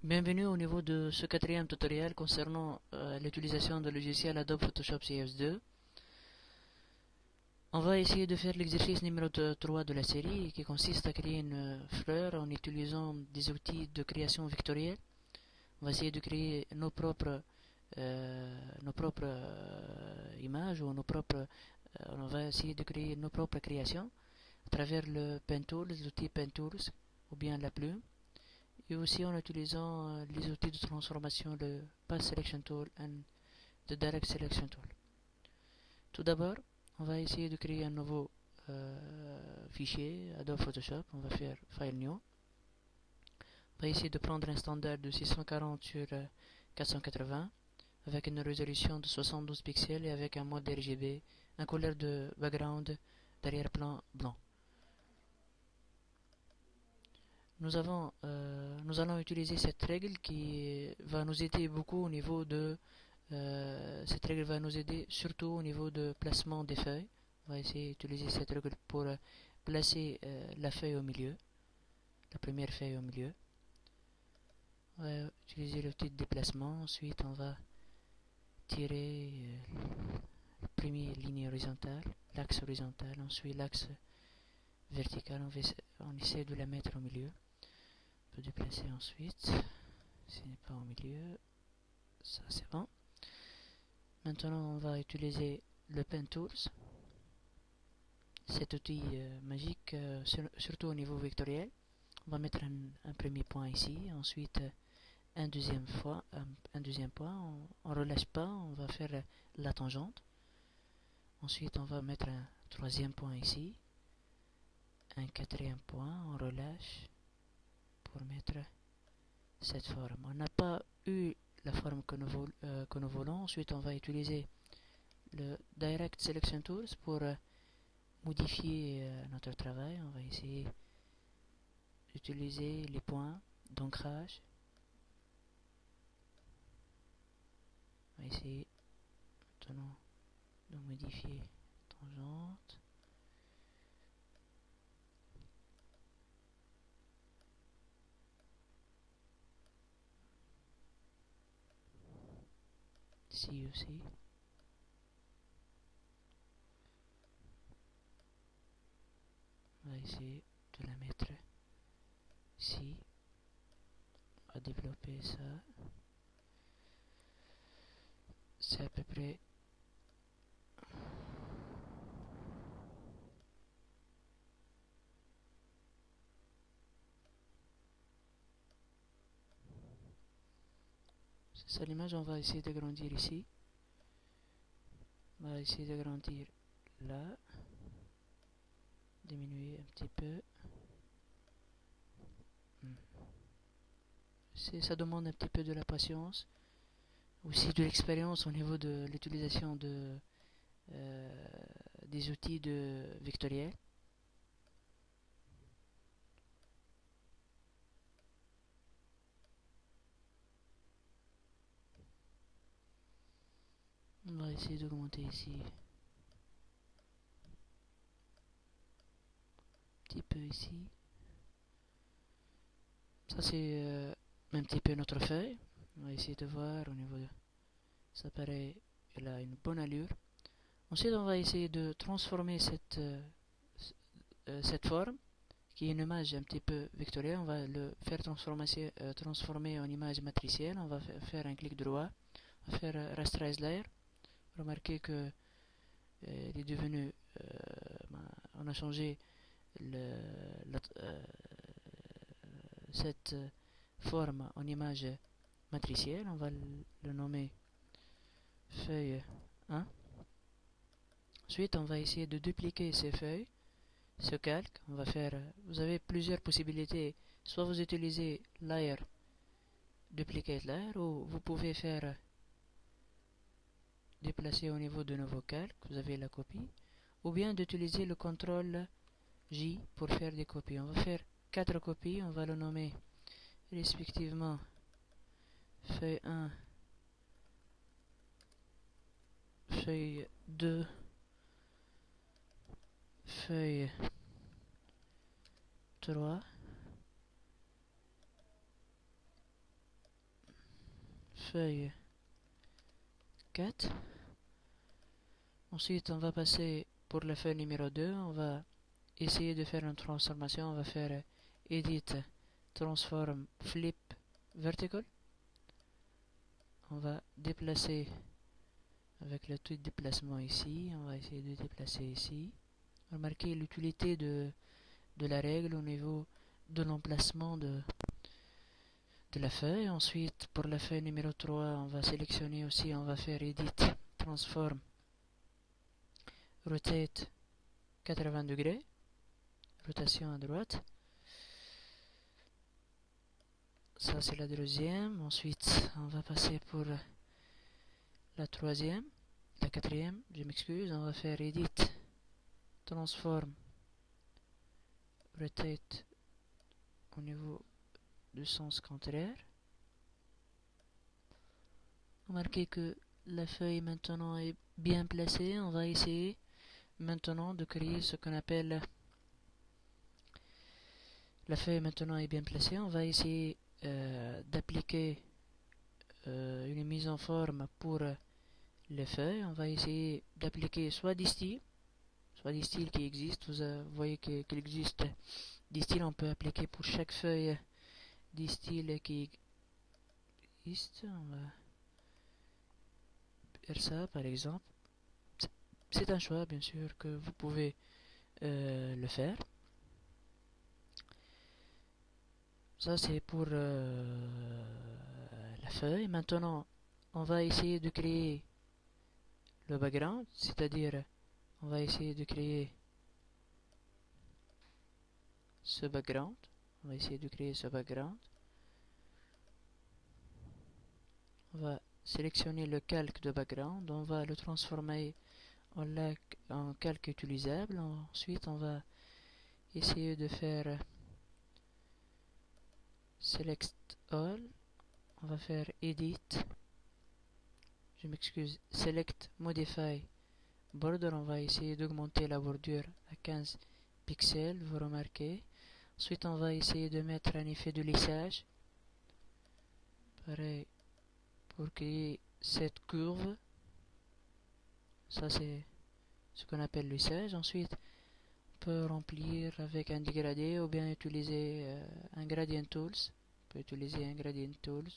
Bienvenue au niveau de ce quatrième tutoriel concernant l'utilisation de logiciel Adobe Photoshop CS2. On va essayer de faire l'exercice numéro 3 de la série qui consiste à créer une fleur en utilisant des outils de création vectorielle. On va essayer de créer nos propres images ou on va essayer de créer nos propres créations à travers le Pen Tools, l'outil Pen Tools ou bien la plume. Et aussi en utilisant les outils de transformation, le Path Selection Tool et le Direct Selection Tool. Tout d'abord, on va essayer de créer un nouveau fichier Adobe Photoshop. On va faire File New. On va essayer de prendre un standard de 640 sur 480 avec une résolution de 72 pixels et avec un mode RGB, un couleur de background d'arrière-plan blanc. Nous allons utiliser cette règle qui va nous aider beaucoup au niveau de cette règle va nous aider surtout au niveau de placement des feuilles. On va essayer d'utiliser cette règle pour placer la feuille au milieu, la première feuille au milieu. On va utiliser l'outil de déplacement. Ensuite, on va tirer la première ligne horizontale, l'axe horizontal, ensuite l'axe vertical. On essaie de la mettre au milieu. On peut déplacer ensuite. Ce n'est pas au milieu. Ça, c'est bon. Maintenant, on va utiliser le Pen Tools. Cet outil magique, surtout au niveau vectoriel. On va mettre un premier point ici. Ensuite, un deuxième point. On ne relâche pas. On va faire la tangente. Ensuite, on va mettre un troisième point ici. Un quatrième point. On relâche pour mettre cette forme. On n'a pas eu la forme que nous voulons. Ensuite, on va utiliser le Direct Selection Tools pour modifier notre travail. On va essayer d'utiliser les points d'ancrage. On va essayer maintenant de modifier la tangente. Ici aussi. On va essayer de la mettre ici. On va développer ça. C'est à peu près c'est ça l'image. On va essayer d'agrandir ici. On va essayer d'agrandir là. Diminuer un petit peu. Ça demande un petit peu de la patience, aussi de l'expérience au niveau de l'utilisation des outils de vectoriel. On va essayer d'augmenter ici un petit peu ici. Ça c'est un petit peu notre feuille. On va essayer de voir au niveau de ça, paraît elle a une bonne allure. Ensuite on va essayer de transformer cette forme qui est une image un petit peu vectorielle. On va le faire transformer en image matricielle. On va faire un clic droit. On va faire Rasterize Layer. Remarquez que il est devenu on a changé cette forme en image matricielle. On va le nommer feuille 1. Ensuite on va essayer de dupliquer ces feuilles, ce calque. On va faire, vous avez plusieurs possibilités, soit vous utilisez Layer Duplicate Layer, ou vous pouvez faire déplacer au niveau de nouveau calque, vous avez la copie, ou bien d'utiliser le CTRL J pour faire des copies. On va faire 4 copies. On va le nommer respectivement feuille 1, feuille 2, feuille 3. feuille 4. Ensuite, on va passer pour la feuille numéro 2. On va essayer de faire une transformation. On va faire Edit, Transform, Flip, Vertical. On va déplacer avec le tweet déplacement ici. On va essayer de déplacer ici. Remarquez l'utilité de la règle au niveau de l'emplacement de la feuille. Ensuite, pour la feuille numéro 3, on va sélectionner aussi, on va faire Edit, Transform, Rotate 80 degrés, rotation à droite. Ça, c'est la deuxième. Ensuite, on va passer pour la troisième, la quatrième, je m'excuse. On va faire Edit, Transform, Rotate au niveau du sens contraire. Remarquez que la feuille maintenant est bien placée. On va essayer maintenant de créer ce qu'on appelle... La feuille maintenant est bien placée. On va essayer d'appliquer une mise en forme pour les feuilles. On va essayer d'appliquer soit des styles qui existent. Vous voyez qu'il existe des styles. On peut appliquer pour chaque feuille des styles qui existent. On va faire ça par exemple. C'est un choix bien sûr que vous pouvez le faire. Ça c'est pour la feuille. Maintenant on va essayer de créer le background, c'est-à-dire on va essayer de créer ce background. On va essayer de créer ce background. On va sélectionner le calque de background. On va le transformer en calque utilisable. Ensuite, on va essayer de faire Select All. On va faire Edit. Je m'excuse. Select Modify Border. On va essayer d'augmenter la bordure à 15 pixels. Vous remarquez. Ensuite, on va essayer de mettre un effet de lissage. Pareil pour créer cette courbe. Ça, c'est ce qu'on appelle le lissage. Ensuite, on peut remplir avec un dégradé ou bien utiliser un gradient tools. On peut utiliser un gradient tools.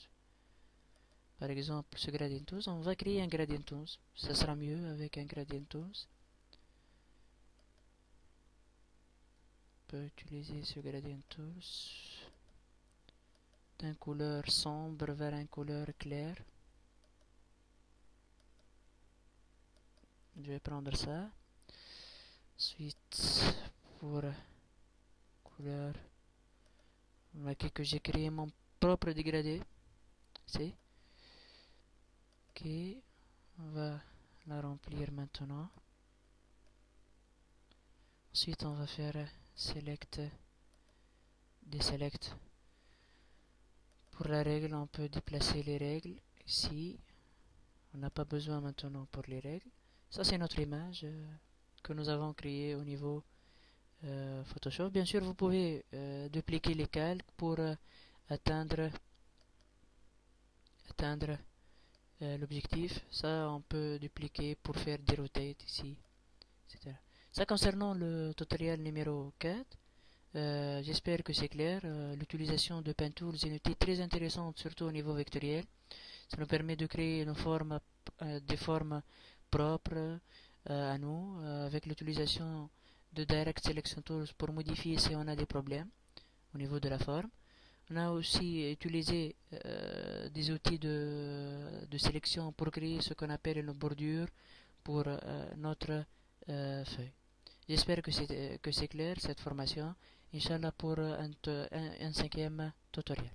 Par exemple, ce gradient tools, on va créer un gradient tools. Ça sera mieux avec un gradient tools. On peut utiliser ce gradient tools d'un couleur sombre vers un couleur clair. Je vais prendre ça. Ensuite, pour couleur, remarquez que j'ai créé mon propre dégradé. C'est ok. On va la remplir maintenant. Ensuite, on va faire select, deselect. Pour la règle, on peut déplacer les règles ici. On n'a pas besoin maintenant pour les règles. Ça, c'est notre image que nous avons créée au niveau Photoshop. Bien sûr, vous pouvez dupliquer les calques pour atteindre l'objectif. Ça, on peut dupliquer pour faire des rotates ici, etc. Ça, concernant le tutoriel numéro 4. J'espère que c'est clair. L'utilisation de PenTools est une outil très intéressante, surtout au niveau vectoriel. Ça nous permet de créer des formes propres à nous, avec l'utilisation de Direct Selection Tools pour modifier si on a des problèmes au niveau de la forme. On a aussi utilisé des outils de sélection pour créer ce qu'on appelle une bordure pour notre feuille. J'espère que c'est clair cette formation. Inch'Allah pour un cinquième tutoriel.